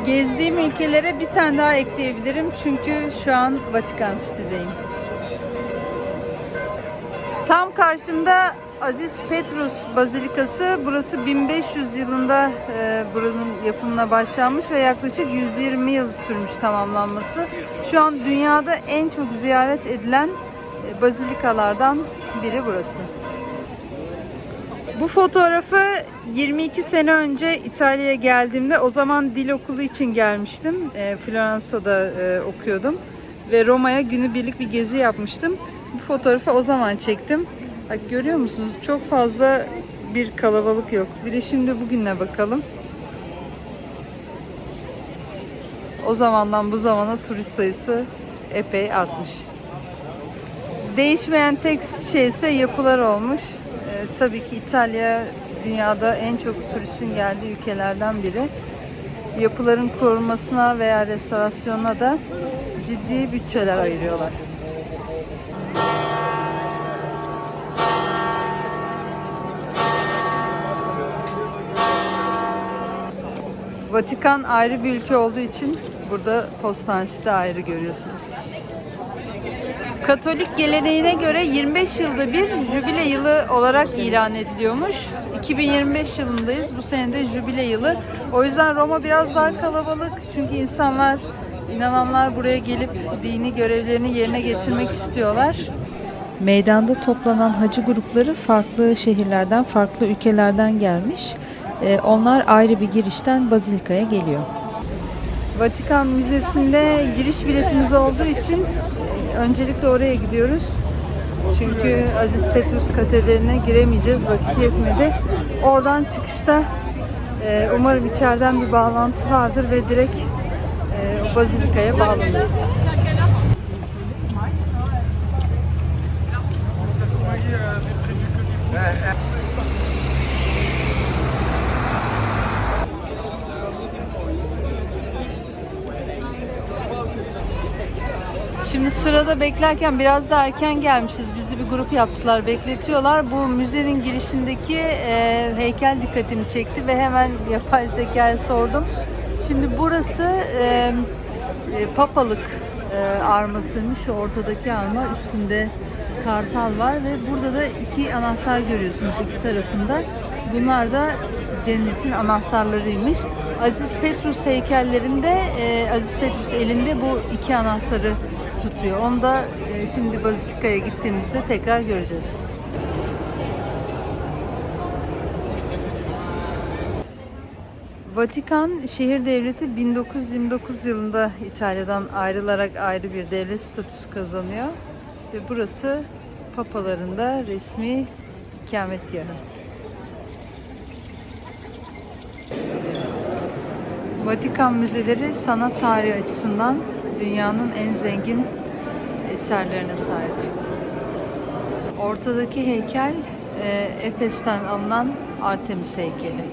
Gezdiğim ülkelere bir tane daha ekleyebilirim çünkü şu an Vatikan City'deyim. Tam karşımda Aziz Petrus Bazilikası. Burası 1500 yılında buranın yapımına başlanmış ve yaklaşık 120 yıl sürmüş tamamlanması. Şu an dünyada en çok ziyaret edilen bazilikalardan biri burası. Bu fotoğrafı 22 sene önce İtalya'ya geldiğimde, o zaman dil okulu için gelmiştim. Floransa'da okuyordum ve Roma'ya günübirlik bir gezi yapmıştım. Bu fotoğrafı o zaman çektim. Bak, görüyor musunuz? Çok fazla bir kalabalık yok. Bir de şimdi bugüne bakalım. O zamandan bu zamana turist sayısı epey artmış. Değişmeyen tek şey ise yapılar olmuş. Tabii ki İtalya dünyada en çok turistin geldiği ülkelerden biri. Yapıların korunmasına veya restorasyonuna da ciddi bütçeler ayırıyorlar. Vatikan ayrı bir ülke olduğu için burada postanesi de ayrı görüyorsunuz. Katolik geleneğine göre 25 yılda bir jübile yılı olarak ilan ediliyormuş. 2025 yılındayız. Bu sene de jübile yılı. O yüzden Roma biraz daha kalabalık. Çünkü insanlar, inananlar buraya gelip dini görevlerini yerine getirmek istiyorlar. Meydanda toplanan hacı grupları farklı şehirlerden, farklı ülkelerden gelmiş. Onlar ayrı bir girişten Bazilika'ya geliyor. Vatikan Müzesi'nde giriş biletimiz olduğu için öncelikle oraya gidiyoruz. Çünkü Aziz Petrus Katedrali'ne giremeyeceğiz, vakit yetmedi. Oradan çıkışta umarım içeriden bir bağlantı vardır ve direkt Bazilika'ya bağlanırız. Şimdi sırada beklerken biraz da erken gelmişiz. Bizi bir grup yaptılar, bekletiyorlar. Bu müzenin girişindeki heykel dikkatimi çekti ve hemen yapay zekaya sordum. Şimdi burası papalık armasıymış. Şu ortadaki arma, üstünde kartal var ve burada da iki anahtar görüyorsunuz iki tarafında. Bunlar da cennetin anahtarlarıymış. Aziz Petrus heykellerinde Aziz Petrus elinde bu iki anahtarı tutuyor. Onu da şimdi Bazilika'ya gittiğimizde tekrar göreceğiz. Vatikan şehir devleti 1929 yılında İtalya'dan ayrılarak ayrı bir devlet statüsü kazanıyor ve burası papaların da resmi ikametgahı. Vatikan müzeleri sanat tarihi açısından dünyanın en zengin eserlerine sahip. Ortadaki heykel Efes'ten alınan Artemis heykeli.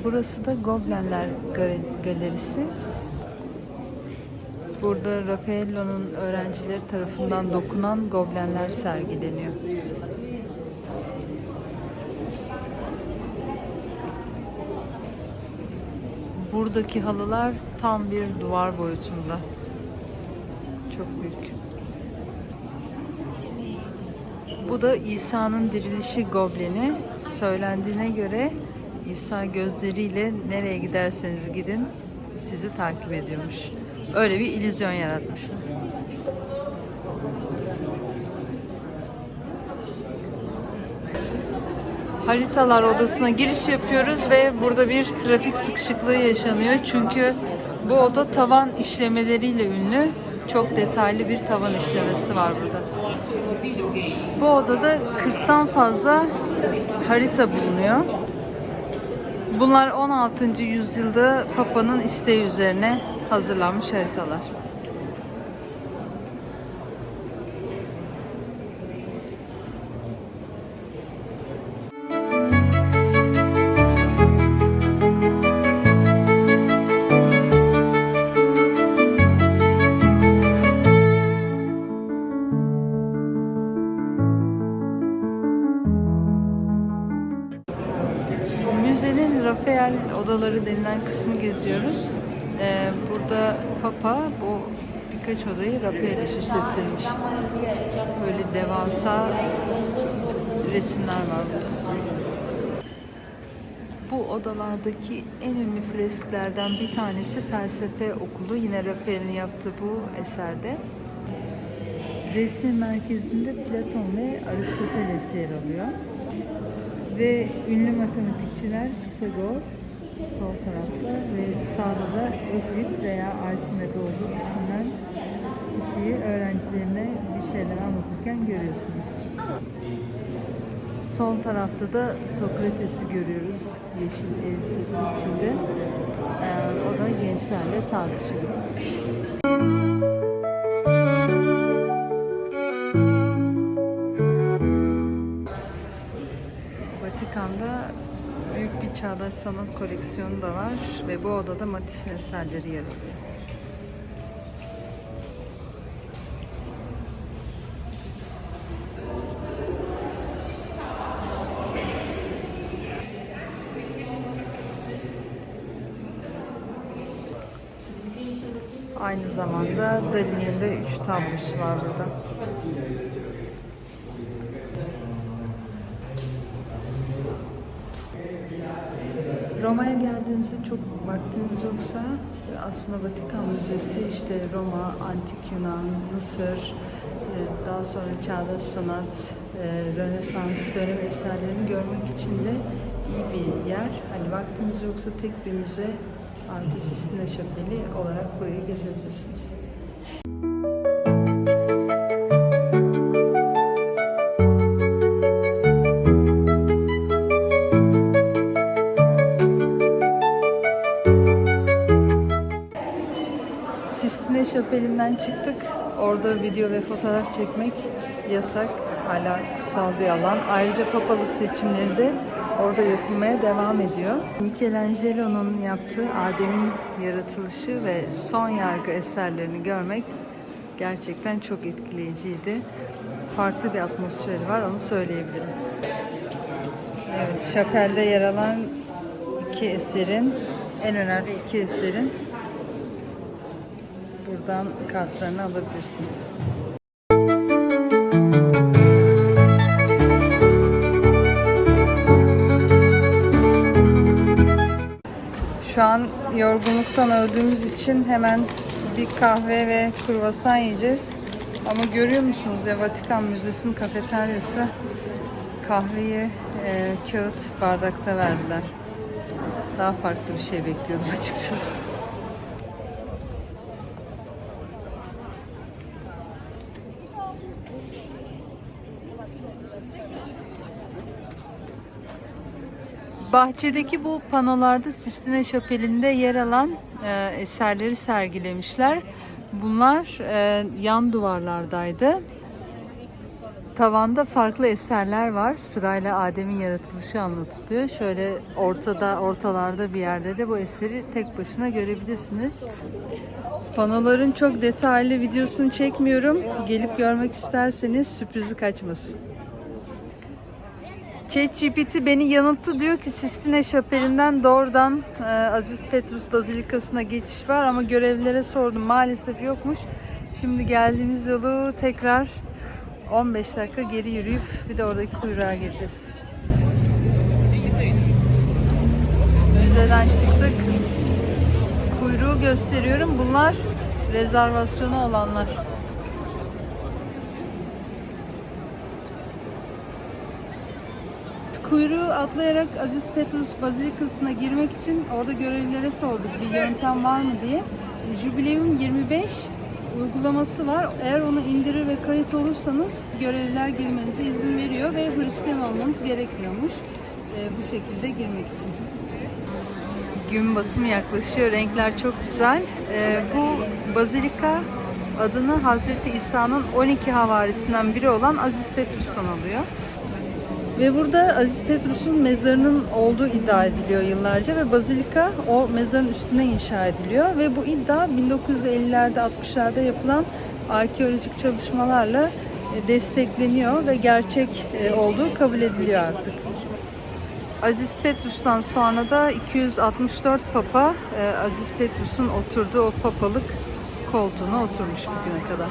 Burası da Goblinler Galerisi. Burada Raffaello'nun öğrencileri tarafından dokunan goblenler sergileniyor. Buradaki halılar tam bir duvar boyutunda. Çok büyük. Bu da İsa'nın dirilişi gobleni. Söylendiğine göre İsa gözleriyle nereye giderseniz gidin sizi takip ediyormuş. Öyle bir illüzyon yaratmışlar. Haritalar odasına giriş yapıyoruz ve burada bir trafik sıkışıklığı yaşanıyor. Çünkü bu oda tavan işlemeleriyle ünlü. Çok detaylı bir tavan işlemesi var burada. Bu odada 40'tan fazla harita bulunuyor. Bunlar 16. yüzyılda Papa'nın isteği üzerine hazırlanmış haritalar. ritüel odaları denilen kısmı geziyoruz. Burada Papa bu birkaç odayı rapeyle süslettirmiş. Böyle devasa resimler var burada. Bu odalardaki en ünlü fresklerden bir tanesi Felsefe Okulu. Yine Rafael'in yaptığı bu eserde. Resmin merkezinde Platon ve Aristoteles yer alıyor. Ve ünlü matematikçiler Pisagor sol tarafta ve sağda da Öklit veya Arşimet olduğu düşünülen kişiyi öğrencilerine bir şeyler anlatırken görüyorsunuz. Sol tarafta da Sokrates'i görüyoruz yeşil elbisesi içinde. O da gençlerle tartışıyor. Vatikan'da büyük bir çağdaş sanat koleksiyonu da var ve bu odada Matisse'in eserleri yer alıyor. Aynı zamanda Dali'nin de 3 tablosu var burada. Roma'ya geldiğinizde çok vaktiniz yoksa aslında Vatikan Müzesi işte Roma, Antik Yunan, Mısır, daha sonra Çağdaş Sanat, Rönesans dönem eserlerini görmek için de iyi bir yer. Hani vaktiniz yoksa tek bir müze artı Sistine Şapeli olarak burayı gezebilirsiniz. Sistine Şapeli'nden çıktık. Orada video ve fotoğraf çekmek yasak. Hala kutsal bir alan. Ayrıca papalık seçimleri de orada yapılmaya devam ediyor. Michelangelo'nun yaptığı Adem'in yaratılışı ve son yargı eserlerini görmek gerçekten çok etkileyiciydi. Farklı bir atmosferi var, onu söyleyebilirim. Evet, şapelde yer alan en önemli iki eserin buradan kartlarını alabilirsiniz. Şu an yorgunluktan öldüğümüz için hemen bir kahve ve kruvasan yiyeceğiz. Ama görüyor musunuz ya, Vatikan Müzesi'nin kafeteryası kahveyi kağıt bardakta verdiler. Daha farklı bir şey bekliyordum açıkçası. Bahçedeki bu panolarda Sistine Şapeli'nde yer alan eserleri sergilemişler. Bunlar yan duvarlardaydı. Tavanda farklı eserler var. Sırayla Adem'in yaratılışı anlatılıyor. Şöyle ortalarda bir yerde de bu eseri tek başına görebilirsiniz. Panoların çok detaylı videosunu çekmiyorum. Gelip görmek isterseniz sürprizi kaçmasın. ChatGPT beni yanılttı, diyor ki Sistine Şapeli'nden doğrudan Aziz Petrus Bazilikası'na geçiş var ama görevlilere sordum, maalesef yokmuş. Şimdi geldiğimiz yolu tekrar 15 dakika geri yürüyüp bir de oradaki kuyruğa gireceğiz. Müzeden çıktık. Kuyruğu gösteriyorum. Bunlar rezervasyonu olanlar. Kuyruğu atlayarak Aziz Petrus Bazilikası'na girmek için orada görevlilere sorduk bir yöntem var mı diye. Jubileum 25 uygulaması var. Eğer onu indirir ve kayıt olursanız görevliler girmenize izin veriyor ve Hristiyan olmanız gerekmiyormuş. Bu şekilde girmek için. Gün batımı yaklaşıyor. Renkler çok güzel. Bu bazilika adını Hazreti İsa'nın 12 havarisinden biri olan Aziz Petrus'tan alıyor. Ve burada Aziz Petrus'un mezarının olduğu iddia ediliyor yıllarca ve bazilika o mezarın üstüne inşa ediliyor ve bu iddia 1950'lerde 60'larda yapılan arkeolojik çalışmalarla destekleniyor ve gerçek olduğu kabul ediliyor artık. Aziz Petrus'tan sonra da 264 papa Aziz Petrus'un oturduğu o papalık koltuğuna oturmuş bugüne kadar.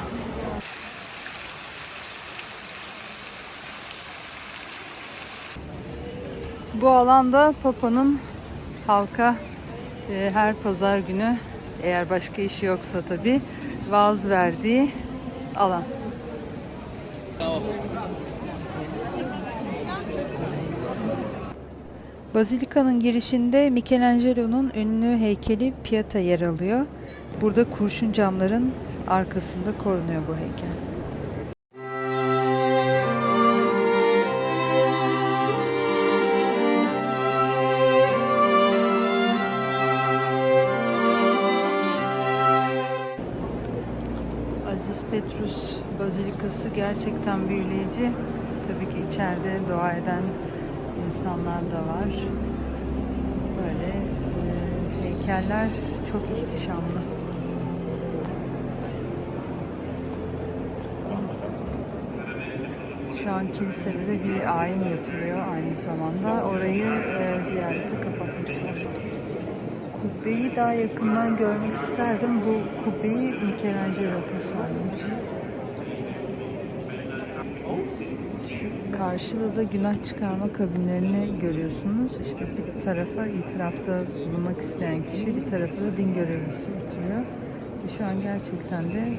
Bu alanda Papa'nın halka her pazar günü, eğer başka işi yoksa tabii, vaaz verdiği alan. Bazilika'nın girişinde Michelangelo'nun ünlü heykeli Pieta yer alıyor. Burada kurşun camların arkasında korunuyor bu heykel. Aziz Petrus Bazilikası gerçekten büyüleyici. Tabii ki içeride dua eden insanlar da var. Böyle heykeller çok ihtişamlı. Şu an kilisede de bir ayin yapılıyor aynı zamanda. Orayı ziyarete kapatmışlar. Kubbeyi daha yakından görmek isterdim. Bu kubbeyi Michelangelo tasarlamış. Şu karşıda da günah çıkarma kabinlerini görüyorsunuz. İşte bir tarafa itirafta bulunmak isteyen kişi, bir tarafa da din görevlisi oturuyor. Şu an gerçekten de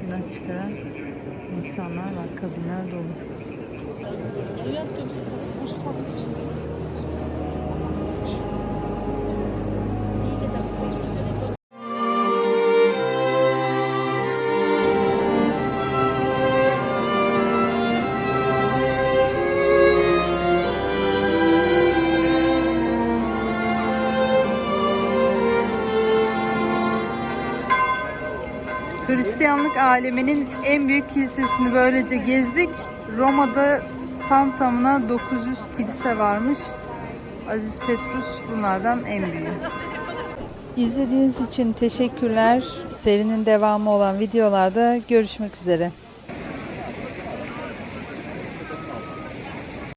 günah çıkaran insanlar var, kabinler dolu. Hristiyanlık aleminin en büyük kilisesini böylece gezdik. Roma'da tam tamına 900 kilise varmış. Aziz Petrus bunlardan en büyüğü. İzlediğiniz için teşekkürler. Serinin devamı olan videolarda görüşmek üzere.